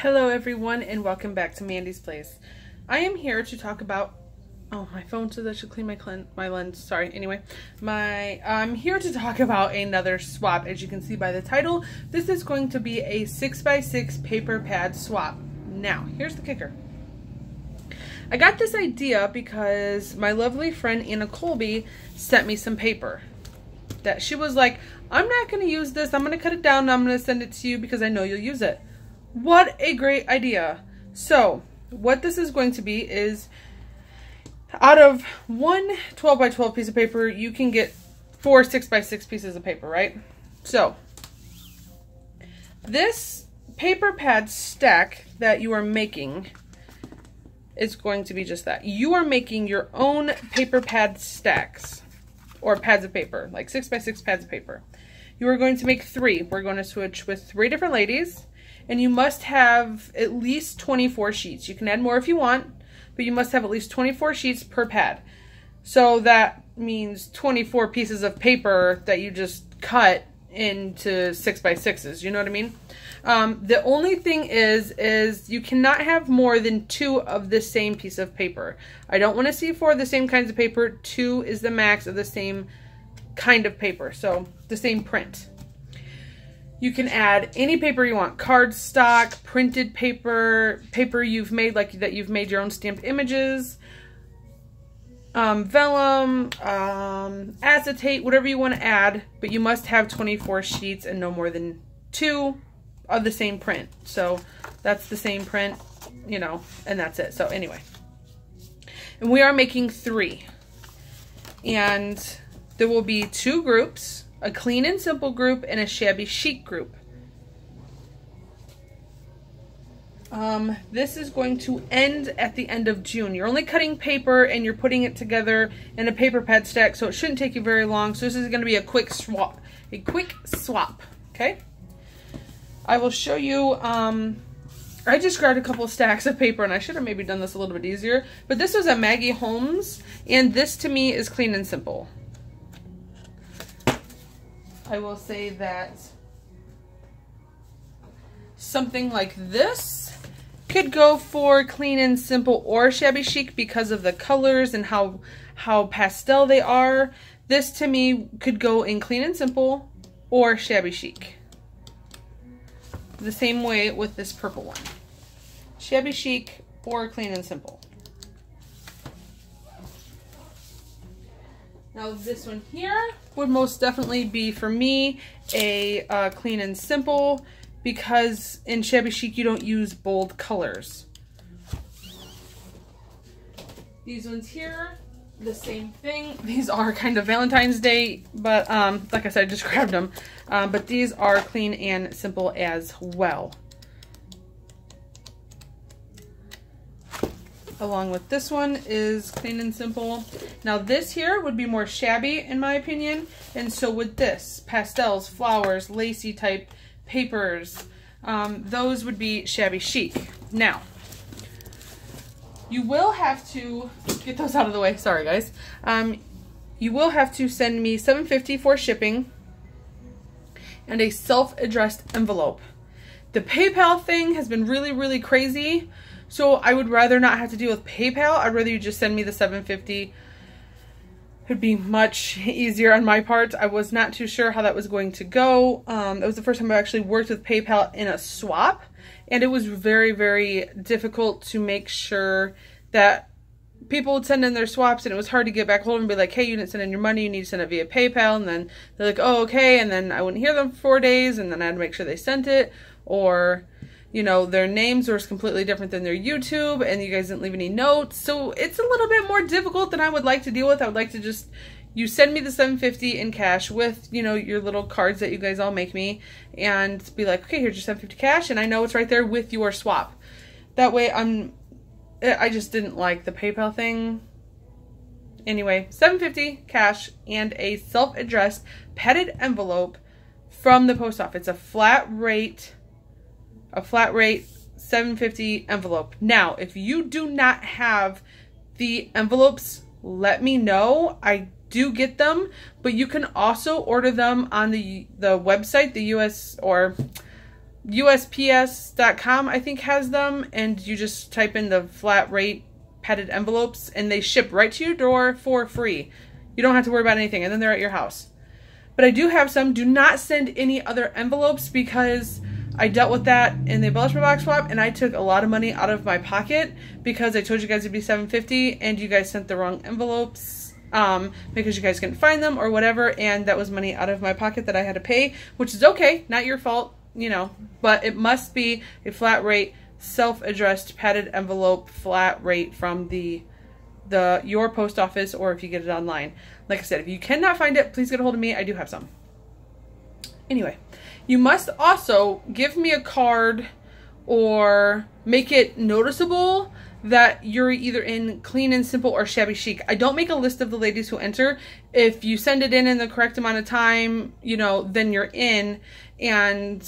Hello everyone and welcome back to Mandy's Place. I am here to talk about, oh my phone says I should clean my lens, sorry, anyway. I'm here to talk about another swap. As you can see by the title, this is going to be a 6x6 paper pad swap. Now, here's the kicker. I got this idea because my lovely friend Anna Colby sent me some paper. That she was like, I'm not going to use this, I'm going to cut it down and I'm going to send it to you because I know you'll use it. What a great idea. So what this is going to be is out of one 12x12 piece of paper, you can get 4 6x6 pieces of paper, right? So this paper pad stack that you are making is going to be just that. You are making your own paper pad stacks or pads of paper, like 6x6 pads of paper. You are going to make 3. We're going to switch with 3 different ladies. And you must have at least 24 sheets. You can add more if you want, but you must have at least 24 sheets per pad. So that means 24 pieces of paper that you just cut into 6x6s. You know what I mean? The only thing is you cannot have more than 2 of the same piece of paper. I don't want to see 4 of the same kinds of paper. 2 is the max of the same kind of paper. So the same print. You can add any paper you want, cardstock, printed paper, paper you've made, like that you've made your own stamped images, vellum, acetate, whatever you want to add, but you must have 24 sheets and no more than 2 of the same print. So that's the same print, you know, and that's it. So anyway, and we are making 3, and there will be 2 groups. A clean and simple group and a shabby chic group. This is going to end at the end of June. You're only cutting paper and you're putting it together in a paper pad stack, so it shouldn't take you very long. So this is going to be a quick swap. Okay? I will show you. I just grabbed a couple stacks of paper, and I should have maybe done this a little bit easier. But this was a Maggie Holmes, and this to me is clean and simple. I will say that something like this could go for clean and simple or shabby chic because of the colors and how pastel they are. This to me could go in clean and simple or shabby chic. The same way with this purple one. Shabby chic or clean and simple. Now this one here would most definitely be, for me, a clean and simple, because in shabby chic you don't use bold colors. These ones here, the same thing. These are kind of Valentine's Day, but like I said, I just grabbed them. But these are clean and simple as well. Along with this one is clean and simple. Now this here would be more shabby in my opinion, and so would this. Pastels, flowers, lacy type papers, those would be shabby chic. Now, you will have to get those out of the way, sorry guys. You will have to send me $7.50 for shipping and a self-addressed envelope. The PayPal thing has been really crazy. So I would rather not have to deal with PayPal. I'd rather you just send me the $7.50. It would be much easier on my part. I was not too sure how that was going to go. That was the first time I actually worked with PayPal in a swap. And it was very difficult to make sure that people would send in their swaps, and it was hard to get back hold of them and be like, hey, you didn't send in your money, you need to send it via PayPal. And then they're like, oh, okay. And then I wouldn't hear them for 4 days, and then I had to make sure they sent it. Or, you know, their names were completely different than their YouTube, and you guys didn't leave any notes. So it's a little bit more difficult than I would like to deal with. I would like to just, you send me the $7.50 in cash with, you know, your little cards that you guys all make me, and be like, okay, here's your $7.50 cash, and I know it's right there with your swap. That way I just didn't like the PayPal thing. Anyway, $7.50 cash and a self-addressed padded envelope from the post office. A flat rate $7.50 envelope. Now, if you do not have the envelopes, let me know. I do get them, but you can also order them on the website, the US, or USPS.com I think has them, and you just type in the flat rate padded envelopes and they ship right to your door for free. You don't have to worry about anything, and then they're at your house. But I do have some. Do not send any other envelopes, because I dealt with that in the embellishment box swap, and I took a lot of money out of my pocket because I told you guys it'd be $7.50 and you guys sent the wrong envelopes because you guys couldn't find them or whatever, and that was money out of my pocket that I had to pay, which is okay, not your fault, you know, but it must be a flat rate, self-addressed padded envelope flat rate from your post office, or if you get it online. Like I said, if you cannot find it, please get a hold of me. I do have some. Anyway, you must also give me a card or make it noticeable that you're either in Clean and Simple or Shabby Chic. I don't make a list of the ladies who enter. If you send it in the correct amount of time, you know, then you're in. And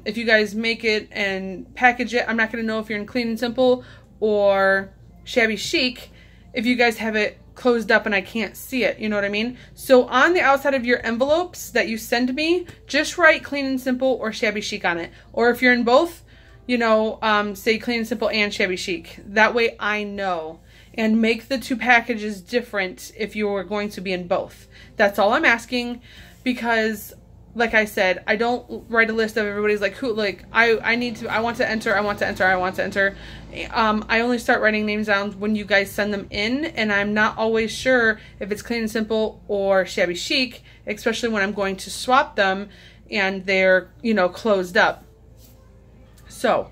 if you guys make it and package it, I'm not going to know if you're in Clean and Simple or Shabby Chic if you guys have it closed up and I can't see it, you know what I mean? So on the outside of your envelopes that you send me, just write Clean and Simple or Shabby Chic on it. Or if you're in both, you know, say Clean and Simple and Shabby Chic. That way I know. And make the two packages different if you are going to be in both. That's all I'm asking, because like I said, I don't write a list of everybody's like, who, like, I want to enter. I only start writing names down when you guys send them in, and I'm not always sure if it's Clean and Simple or Shabby Chic, especially when I'm going to swap them and they're, you know, closed up. So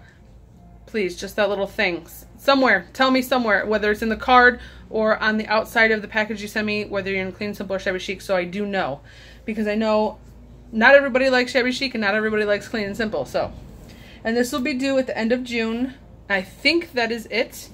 please, just that little thing. Somewhere, tell me somewhere, whether it's in the card or on the outside of the package you send me, whether you're in Clean and Simple or Shabby Chic, so I do know. Because I know not everybody likes Shabby Chic and not everybody likes Clean and Simple. So, and this will be due at the end of June. I think that is it.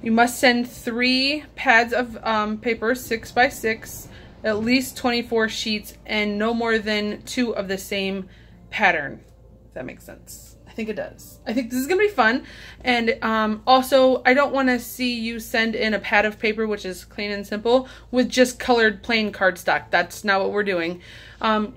You must send 3 pads of paper, 6x6, at least 24 sheets, and no more than 2 of the same pattern. If that makes sense. I think it does. I think this is gonna be fun. And also, I don't want to see you send in a pad of paper, which is Clean and Simple, with just colored plain cardstock. That's not what we're doing.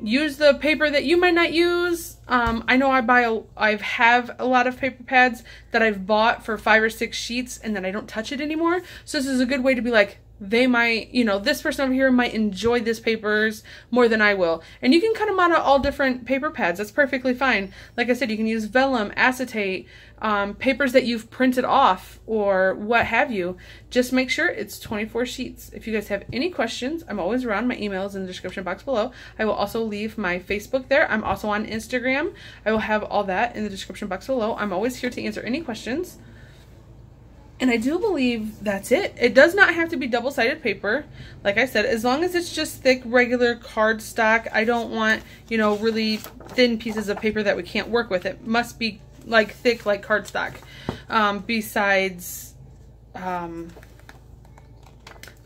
Use the paper that you might not use. I know I have a lot of paper pads that I've bought for 5 or 6 sheets, and then I don't touch it anymore. So this is a good way to be like, they might, you know, this person over here might enjoy this papers more than I will. And you can cut them out of all different paper pads. That's perfectly fine. Like I said, you can use vellum, acetate, papers that you've printed off or what have you. Just make sure it's 24 sheets. If you guys have any questions, I'm always around. My email is in the description box below. I will also leave my Facebook there. I'm also on Instagram. I will have all that in the description box below. I'm always here to answer any questions. And I do believe that's it. It does not have to be double-sided paper. Like I said, as long as it's just thick, regular cardstock. I don't want, you know, really thin pieces of paper that we can't work with. It must be like thick, like cardstock. Besides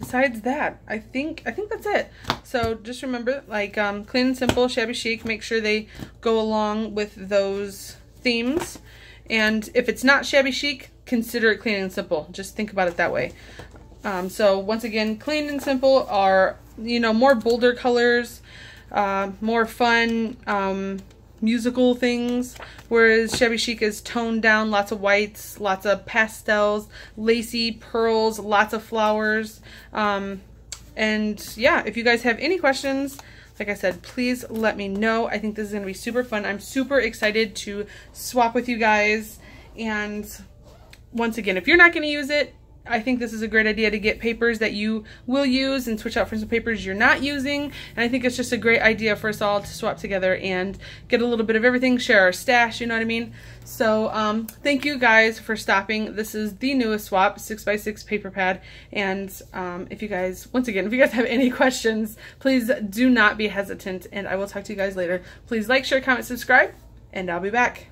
that, I think that's it. So just remember, like, Clean and Simple, Shabby Chic, make sure they go along with those themes. And if it's not Shabby Chic, consider it Clean and Simple. Just think about it that way. So once again, Clean and Simple are, you know, more bolder colors, more fun, musical things, whereas Shabby Chic is toned down, lots of whites, lots of pastels, lacy pearls, lots of flowers. And yeah, if you guys have any questions, like I said, please let me know. I think this is going to be super fun. I'm super excited to swap with you guys. And once again, if you're not going to use it, I think this is a great idea to get papers that you will use and switch out for some papers you're not using. And I think it's just a great idea for us all to swap together and get a little bit of everything, share our stash, you know what I mean? So thank you guys for stopping. This is the newest swap, 6x6 paper pad. And if you guys, once again, if you guys have any questions, please do not be hesitant, and I will talk to you guys later. Please like, share, comment, subscribe, and I'll be back.